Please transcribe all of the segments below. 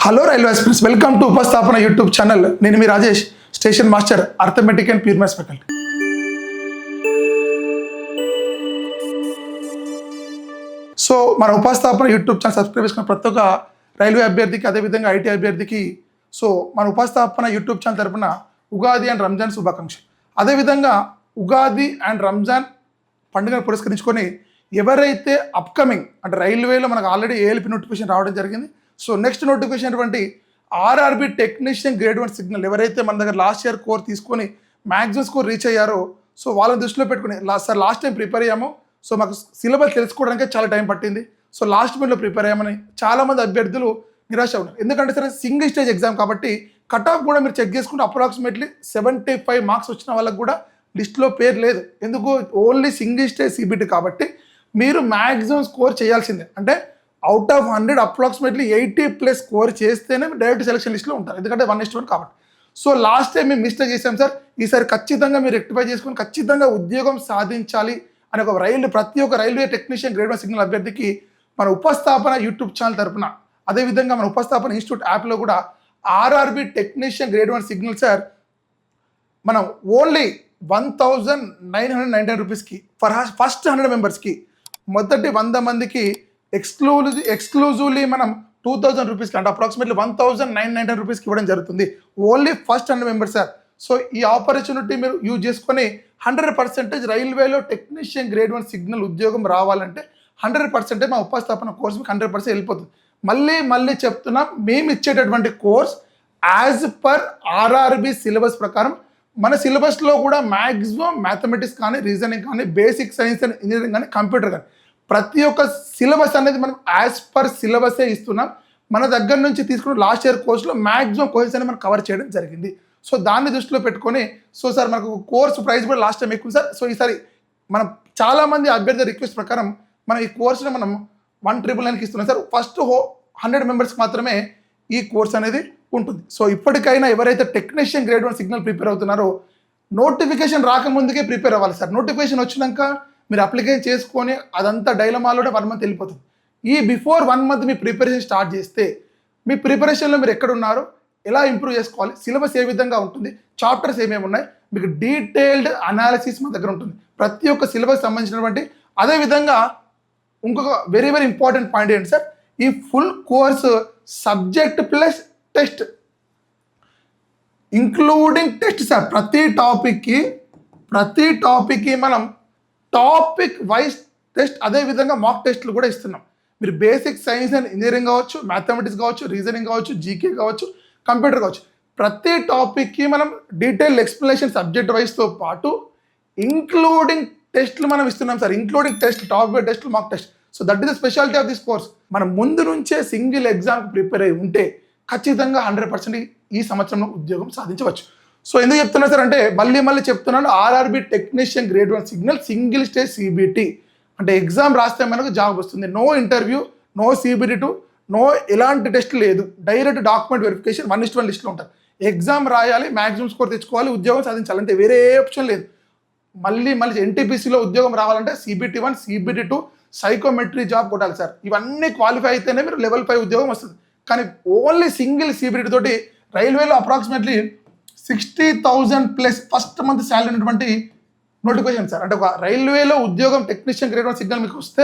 Hello railway express welcome to Upasthapana YouTube channel. నేను మీ Rajesh, station master, arithmetic and pure maths faculty. So మన Upasthapana YouTube channel subscribe చేసుకున్న ప్రతి ఒక్క రైల్వే అభ్యర్థికి, అదేవిధంగా ఐటీ అభ్యర్థికి సో మన ఉపస్థాపన యూట్యూబ్ ఛానల్ తరపున ఉగాది అండ్ రంజాన్ శుభాకాంక్షలు. అదేవిధంగా ఉగాది అండ్ రంజాన్ పండుగను పురస్కరించుకొని ఎవరైతే అప్కమింగ్ అంటే రైల్వేలో మనకు ఆల్రెడీ ఏఎల్పి నోటిఫికేషన్ రావడం జరిగింది. సో నెక్స్ట్ నోటిఫికేషన్ అటువంటి ఆర్ఆర్బి టెక్నీషియన్ గ్రేడ్ 1 సిగ్నల్ ఎవరైతే మన దగ్గర లాస్ట్ ఇయర్ కోర్ తీసుకొని మ్యాక్సిమం స్కోర్ రీచ్ అయ్యారో సో వాళ్ళని దృష్టిలో పెట్టుకుని లాస్ట్ టైం ప్రిపేర్ అయ్యాము. సో మాకు సిలబస్ తెలుసుకోవడానికి చాలా టైం పట్టింది. సో లాస్ట్ మినిట్లో ప్రిపేర్ అయ్యామని చాలామంది అభ్యర్థులు నిరాశ ఉన్నారు. ఎందుకంటే సరే సింగిల్ స్టేజ్ ఎగ్జామ్ కాబట్టి కట్ ఆఫ్ కూడా మీరు చెక్ చేసుకుంటే అప్రాక్సిమేట్లీ 75 మార్క్స్ వచ్చిన వాళ్ళకి కూడా లిస్ట్లో పేరు లేదు. ఎందుకు? ఓన్లీ సింగిల్ స్టేజ్ సిబిటి కాబట్టి మీరు మ్యాక్సిమం స్కోర్ చేయాల్సిందే. అంటే అవుట్ ఆఫ్ 100 అప్రాక్సిమేట్లీ 80+ స్కోర్ చేస్తేనే డైరెక్ట్ సెలక్షన్ లిస్ట్లో ఉంటారు. ఎందుకంటే 1:1 కాబట్టి. సో లాస్ట్ టైం మేము మిస్టేక్ చేసాం సార్. ఈసారి ఖచ్చితంగా మీరు రెక్టిఫై చేసుకుని ఖచ్చితంగా ఉద్యోగం సాధించాలి అని ఒక ప్రతి ఒక్క రైల్వే టెక్నీషియన్ గ్రేడ్ 1 సిగ్నల్ అభ్యర్థికి మన ఉపస్థాపన యూట్యూబ్ ఛానల్ తరపున, అదేవిధంగా మన ఉపస్థాపన ఇన్స్టిట్యూట్ యాప్లో కూడా RRB technician grade 1 signal sir మనం ఓన్లీ 1999 రూపీస్కి ఫస్ట్ 100 మెంబర్స్కి మొదటి 100 మందికి ఎక్స్క్లూజివ్లీ మనం 2000 రూపీస్కి అంటే అప్రాక్సిమేట్లీ 1999 రూపీస్కి ఇవ్వడం జరుగుతుంది. Only first 100 members sir. So ఈ ఆపర్చునిటీ మీరు యూజ్ చేసుకొని 100% రైల్వేలో టెక్నీషియన్ గ్రేడ్ 1 సిగ్నల్ ఉద్యోగం రావాలంటే 100% మా ఉపస్థాపన కోర్స్ మీకు 100% వెళ్ళిపోతుంది. మళ్ళీ చెప్తున్నాం, మేము ఇచ్చేటటువంటి course as per RRB syllabus ప్రకారం. మన సిలబస్లో కూడా మ్యాక్సిమం మ్యాథమెటిక్స్ కానీ, రీజనింగ్ కానీ, బేసిక్ సైన్స్ అండ్ ఇంజనీరింగ్ కానీ, కంప్యూటర్ కానీ ప్రతి ఒక్క సిలబస్ అనేది మనం యాజ్ పర్ సిలబసే ఇస్తున్నాం. మన దగ్గర నుంచి తీసుకున్న లాస్ట్ ఇయర్ కోర్సులో మ్యాక్సిమం కోర్సెస్ అనేది మనం కవర్ చేయడం జరిగింది. సో దాన్ని దృష్టిలో పెట్టుకొని సో సార్ మనకు కోర్సు ప్రైస్ కూడా లాస్ట్ టైం ఎక్కువ సార్. సో ఈసారి మనం చాలామంది అభ్యర్థి రిక్వెస్ట్ ప్రకారం మనం ఈ కోర్సుని మనం 1,999కి ఇస్తున్నాం సార్. ఫస్ట్ 100 మెంబర్స్కి మాత్రమే ఈ కోర్స్ అనేది ఉంటుంది. సో ఇప్పటికైనా ఎవరైతే టెక్నీషియన్ గ్రేడ్ 1 సిగ్నల్ ప్రిపేర్ అవుతున్నారో నోటిఫికేషన్ రాకముందుకే ప్రిపేర్ అవ్వాలి సార్. నోటిఫికేషన్ వచ్చినాక మీరు అప్లికేషన్ చేసుకొని అదంతా డైలమాలోనే 1 మంత్ వెళ్ళిపోతుంది. ఈ బిఫోర్ 1 మంత్ మీ ప్రిపరేషన్ స్టార్ట్ చేస్తే మీ ప్రిపరేషన్లో మీరు ఎక్కడున్నారో, ఎలా ఇంప్రూవ్ చేసుకోవాలి, సిలబస్ ఏ విధంగా ఉంటుంది, చాప్టర్స్ ఏమేమి ఉన్నాయి, మీకు డీటెయిల్డ్ అనాలిసిస్ మా దగ్గర ఉంటుంది. ప్రతి ఒక్క సిలబస్ సంబంధించినటువంటి. అదేవిధంగా ఇంకొక వెరీ ఇంపార్టెంట్ పాయింట్ ఏంటి సార్, ఈ full course subject plus test including test sir. ప్రతి టాపిక్కి మనం టాపిక్ వైజ్ టెస్ట్, అదేవిధంగా మాక్ టెస్ట్లు కూడా ఇస్తున్నాం. మీరు బేసిక్ సైన్స్ అండ్ ఇంజనీరింగ్ కావచ్చు, మ్యాథమెటిక్స్ కావచ్చు, రీజనింగ్ కావచ్చు, జీకే కావచ్చు, కంప్యూటర్ కావచ్చు, ప్రతి టాపిక్కి మనం డీటెయిల్ ఎక్స్ప్లెనేషన్ సబ్జెక్ట్ వైజ్తో పాటు ఇంక్లూడింగ్ టెస్ట్లు మనం ఇస్తున్నాం sir. Including test, topic test, mock test. So that is the speciality of this course. మనం ముందు నుంచే సింగిల్ ఎగ్జామ్కి ప్రిపేర్ అయి ఉంటే ఖచ్చితంగా 100% ఈ సంవత్సరంలో ఉద్యోగం సాధించవచ్చు. సో ఎందుకు చెప్తున్నా సార్ అంటే మళ్ళీ చెప్తున్నాను, RRB technician grade 1 signal single stage CBT అంటే ఎగ్జామ్ రాస్తే మనకు జాబ్ వస్తుంది. నో ఇంటర్వ్యూ, నో సిబిటి2, నో ఎలాంటి టెస్ట్ లేదు. డైరెక్ట్ డాక్యుమెంట్ వెరిఫికేషన్ 1:1 లిస్ట్లో ఉంటారు. ఎగ్జామ్ రాయాలి, మ్యాక్సిమం స్కోర్ తెచ్చుకోవాలి, ఉద్యోగం సాధించాలి, అంటే వేరే ఆప్షన్ లేదు. మళ్ళీ ఎన్టీపీసీలో ఉద్యోగం రావాలంటే సిబిటి1, సిబిటి2, సైకోమెట్రీ జాబ్ కొట్టాలి సార్. ఇవన్నీ క్వాలిఫై అయితేనే మీరు లెవెల్ 5 ఉద్యోగం వస్తుంది. కానీ ఓన్లీ సింగిల్ సిబిటి తోటి రైల్వేలో అప్రాక్సిమేట్లీ 60,000+ ఫస్ట్ మంత్ శాలరీ ఉన్నటువంటి నోటిఫికేషన్ సార్. అంటే ఒక రైల్వేలో ఉద్యోగం టెక్నీషియన్ గ్రేడ్ 1 సిగ్నల్ మీకు వస్తే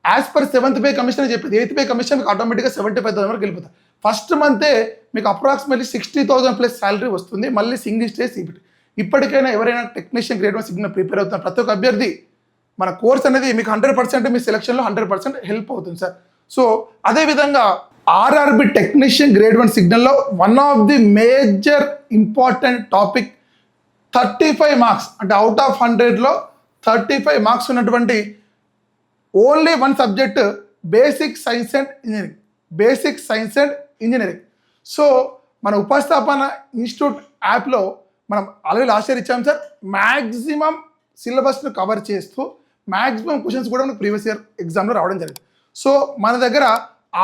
as per 7th pay commission అని చెప్పింది. 8th పే కమిషన్ మీకు ఆటోమేటిక్గా 75,000 వరకు వెళ్ళిపోతారు. ఫస్ట్ మంతే మీకు అప్రాక్సిమేట్లీ 60,000+ శాలరీ వస్తుంది. మళ్ళీ సింగిల్ స్టేజ్ సిబిటి. ఇప్పటికైనా ఎవరైనా టెక్నీషియన్ గ్రేడ్ 1 సిగ్నల్ ప్రిపేర్ అవుతున్న ప్రతి ఒక్క అభ్యర్థి మన కోర్స్ అనేది మీకు 100% మీ సెలక్షన్లో 100% హెల్ప్ అవుతుంది సార్. సో అదేవిధంగా ఆర్ఆర్బి టెక్నీషియన్ గ్రేడ్ 1 సిగ్నల్లో one of the major important topic 35 marks అంటే అవుట్ ఆఫ్ 100లో 35 మార్క్స్ ఉన్నటువంటి only 1 subject basic science and engineering. So మన ఉపస్థాపన ఇన్స్టిట్యూట్ యాప్లో మనం ఆల్రెడీ లాస్ట్ ఇయర్ ఇచ్చాం సార్. మ్యాక్సిమం సిలబస్ను కవర్ చేస్తూ మ్యాక్సిమం క్వశ్చన్స్ కూడా మనకు ప్రీవియస్ ఇయర్ ఎగ్జామ్లో రావడం జరిగింది. సో మన దగ్గర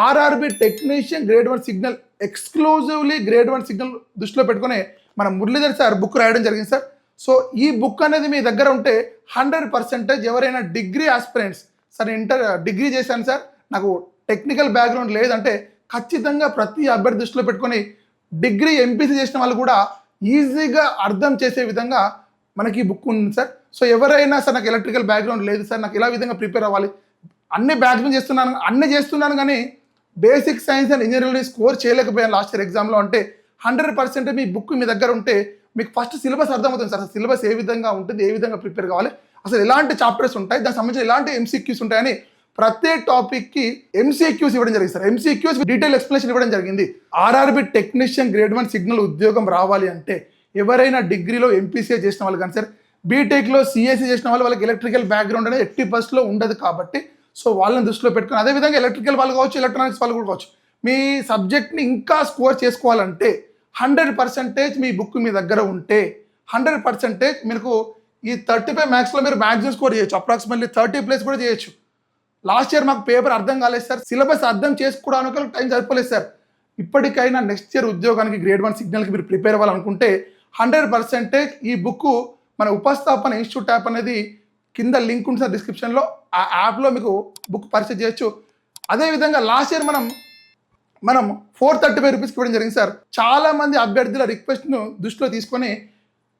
RRB technician grade 1 signal exclusively grade 1 signal దృష్టిలో పెట్టుకుని మన మురళీధర్ సార్ బుక్ రాయడం జరిగింది సార్. సో ఈ బుక్ అనేది మీ దగ్గర ఉంటే 100% ఎవరైనా డిగ్రీ ఆస్పిరెంట్స్ సార్, డిగ్రీ చేశాను సార్, నాకు టెక్నికల్ బ్యాక్గ్రౌండ్ లేదంటే ఖచ్చితంగా ప్రతి అభ్యర్థి దృష్టిలో పెట్టుకొని డిగ్రీ ఎంపీసీ చేసిన వాళ్ళు కూడా ఈజీగా అర్థం చేసే విధంగా మనకి ఈ బుక్ ఉంది సార్. సో ఎవరైనా సార్ నాకు ఎలక్ట్రికల్ బ్యాక్గ్రౌండ్ లేదు సార్, నాకు ఇలా విధంగా ప్రిపేర్ అవ్వాలి, అన్ని బ్యాక్గ్రౌండ్ చేస్తున్నాను కానీ basic science and engineering score చేయలేకపోయాను లాస్ట్ ఇయర్ ఎగ్జామ్లో అంటే 100% మీ బుక్ మీ దగ్గర ఉంటే మీకు ఫస్ట్ సిలబస్ అర్థమవుతుంది సార్. సిలబస్ ఏ విధంగా ఉంటుంది, ఏ విధంగా ప్రిపేర్ కావాలి, అసలు ఎలాంటి చాప్టర్స్ ఉంటాయి, దానికి సంబంధించిన ఎలాంటి ఎంసీక్యూస్ ఉంటాయని ప్రతి టాపిక్కి ఎంసీక్యూస్ ఇవ్వడం జరిగింది సార్. ఎంసీక్యూస్ డీటెయిల్ ఎక్స్ప్లెనేషన్ ఇవ్వడం జరిగింది. ఆర్ఆర్బి టెక్నీషియన్ గ్రేడ్ 1 సిగ్నల్ ఉద్యోగం రావాలి అంటే ఎవరైనా డిగ్రీలో ఎంపీసీఏ చేసిన వాళ్ళు కానీ సార్, బీటెక్లో సిఎస్సి చేసిన వాళ్ళకి ఎలక్ట్రికల్ బ్యాక్గ్రౌండ్ అనేది 80% ఉండదు కాబట్టి సో వాళ్ళని దృష్టిలో పెట్టుకుని అదేవిధంగా ఎలక్ట్రికల్ వాళ్ళు కావచ్చు, ఎలక్ట్రానిక్స్ వాళ్ళు కూడా కావచ్చు, మీ సబ్జెక్ట్ని ఇంకా స్కోర్ చేసుకోవాలంటే 100% మీ బుక్ మీ దగ్గర ఉంటే 100% మీకు ఈ 35 మ్యాథ్స్లో మీరు మ్యాక్సిమం స్కోర్ చేయొచ్చు, అప్రాక్సిమేట్లీ 30+ కూడా చేయొచ్చు. లాస్ట్ ఇయర్ మాకు పేపర్ అర్థం కాలేదు సార్, సిలబస్ అర్థం చేసుకోవడానికి టైం సరిపోలేదు సార్. ఇప్పటికైనా నెక్స్ట్ ఇయర్ ఉద్యోగానికి గ్రేడ్ 1 సిగ్నల్కి మీరు ప్రిపేర్ అవ్వాలనుకుంటే 100% ఈ బుక్ మన ఉపస్థాపన ఇన్స్టిట్యూట్ యాప్ అనేది కింద లింక్ ఉంది సార్ డిస్క్రిప్షన్లో, ఆ యాప్లో మీకు బుక్ పర్చేజ్ చేయొచ్చు. అదేవిధంగా లాస్ట్ ఇయర్ మనం 435 రూపీస్కి ఇవ్వడం జరిగింది సార్. చాలామంది అభ్యర్థుల రిక్వెస్ట్ను దృష్టిలో తీసుకొని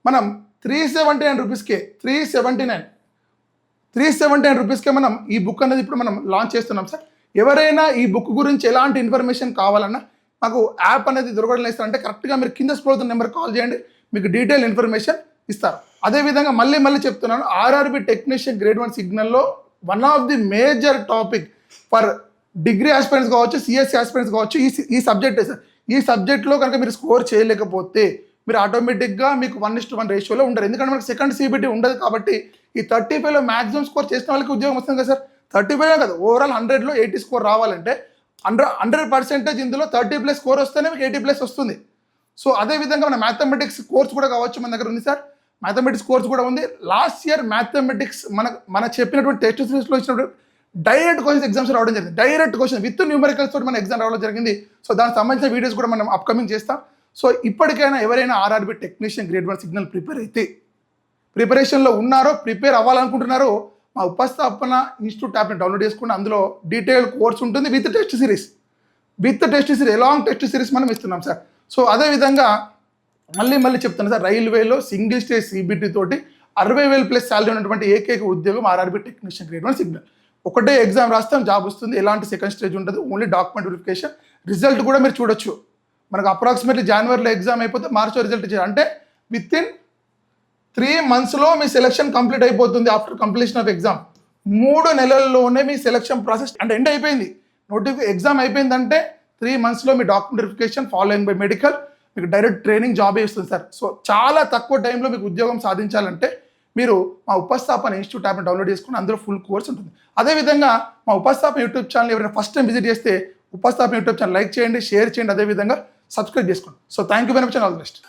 మనం 379 రూపీస్కే 379 రూపీస్కే మనం ఈ బుక్ అనేది ఇప్పుడు మనం లాంచ్ చేస్తున్నాం సార్. ఎవరైనా ఈ బుక్ గురించి ఎలాంటి ఇన్ఫర్మేషన్ కావాలన్నా మాకు యాప్ అనేది దొరకడం లేదు అంటే కరెక్ట్గా మీరు కింద స్క్రోల్ అవుతున్న నెంబర్ కాల్ చేయండి, మీకు డీటెయిల్ ఇన్ఫర్మేషన్ ఇస్తారు. అదేవిధంగా మళ్ళీ చెప్తున్నాను, ఆర్ఆర్బి టెక్నీషియన్ గ్రేడ్ 1 సిగ్నల్లో one of the major topic for degree aspirants కావచ్చు, సిఎస్సి ఆస్పిరెంట్స్ కావచ్చు ఈ సబ్జెక్టే సార్. ఈ సబ్జెక్ట్లో కనుక మీరు స్కోర్ చేయలేకపోతే మీరు ఆటోమేటిక్గా మీకు 1:1 రేషియోలో ఉండరు. ఎందుకంటే మనకు సెకండ్ సిబిటీ ఉండదు కాబట్టి ఈ 35లో మ్యాక్సిమం స్కోర్ చేసిన వాళ్ళకి ఉద్యోగం వస్తుంది కదా సార్. 35 కదా, ఓవరాల్ 100లో 80 స్కోర్ రావాలంటే 100% ఇందులో 30+ స్కోర్ వస్తేనే మీకు 80+ వస్తుంది. సో అదేవిధంగా మన మ్యాథమెటిక్స్ కోర్స్ కూడా కావచ్చు మన దగ్గర ఉంది సార్. మ్యాథమెటిక్స్ కోర్స్ కూడా ఉంది. లాస్ట్ ఇయర్ మ్యాథమెటిక్స్ మన చెప్పినటువంటి టెస్ట్ సిరీస్లో ఇచ్చినప్పుడు డైరెక్ట్ క్వశ్చన్స్ ఎగ్జామ్స్ రావడం జరిగింది. డైరెక్ట్ క్వశ్చన్ విత్ న్యూమరికల్స్ తోటి మన ఎగ్జామ్ రావడం జరిగింది. సో దానికి సంబంధించిన వీడియోస్ కూడా మనం అప్కమింగ్ చేస్తాం. సో ఇప్పటికైనా ఎవరైనా RRB technician grade 1 signal prepare అయితే ప్రిపరేషన్లో ఉన్నారో, ప్రిపేర్ అవ్వాలనుకుంటున్నారో మా ఉపస్థాపన ఇన్స్టిట్యూట్ యాప్ని డౌన్లోడ్ చేసుకుని అందులో డీటెయిల్ కోర్స్ ఉంటుంది with test series along test series మనం ఇస్తున్నాం సార్. సో అదేవిధంగా మళ్ళీ చెప్తాను సార్, రైల్వేలో సింగిల్ స్టేజ్ సిబిటీ తోటి 60,000+ శాలరీ ఉన్నటువంటి ఏకైక ఉద్యోగం ఆర్ఆర్బి టెక్నీషియన్ గ్రేడ్ 1 సిగ్నల్. ఒకటే ఎగ్జామ్ రాస్తాం, జాబ్ వస్తుంది, ఎలాంటి సెకండ్ స్టేజ్ ఉండదు, ఓన్లీ డాక్యుమెంట్ వెరిఫికేషన్. రిజల్ట్ కూడా మీరు చూడొచ్చు, మనకు అప్రాక్సిమేట్లీ జనవరిలో ఎగ్జామ్ అయిపోతే మార్చిలో రిజల్ట్ ఇచ్చారు అంటే విత్ ఇన్ 3 monthsలో మీ సెలక్షన్ కంప్లీట్ అయిపోతుంది. ఆఫ్టర్ కంప్లీషన్ ఆఫ్ ఎగ్జామ్ 3 నెలల్లోనే మీ సెలక్షన్ ప్రాసెస్ అంటే ఎండ్ అయిపోయింది. ఎగ్జామ్ అయిపోయిందంటే 3 monthsలో మీ document verification following by medical, మీకు డైరెక్ట్ ట్రైనింగ్ జాబే ఇస్తుంది సార్. సో చాలా తక్కువ టైంలో మీకు ఉద్యోగం సాధించాలంటే మీరు మా ఉపస్థాపన ఇన్స్టిట్యూట్ యాప్ని డౌన్లోడ్ చేసుకుని అందులో ఫుల్ కోర్స్ ఉంటుంది. అదేవిధంగా మా ఉపస్థాపన యూట్యూబ్ ఛానల్ ఎవరైనా ఫస్ట్ టైం విజిట్ చేస్తే ఉపస్థాపన యూట్యూబ్ ఛానల్ లైక్ చేయండి, షేర్ చేయండి, అదేవిధంగా సబ్స్క్రైబ్ చేసుకోండి. So thank you very much and all the best.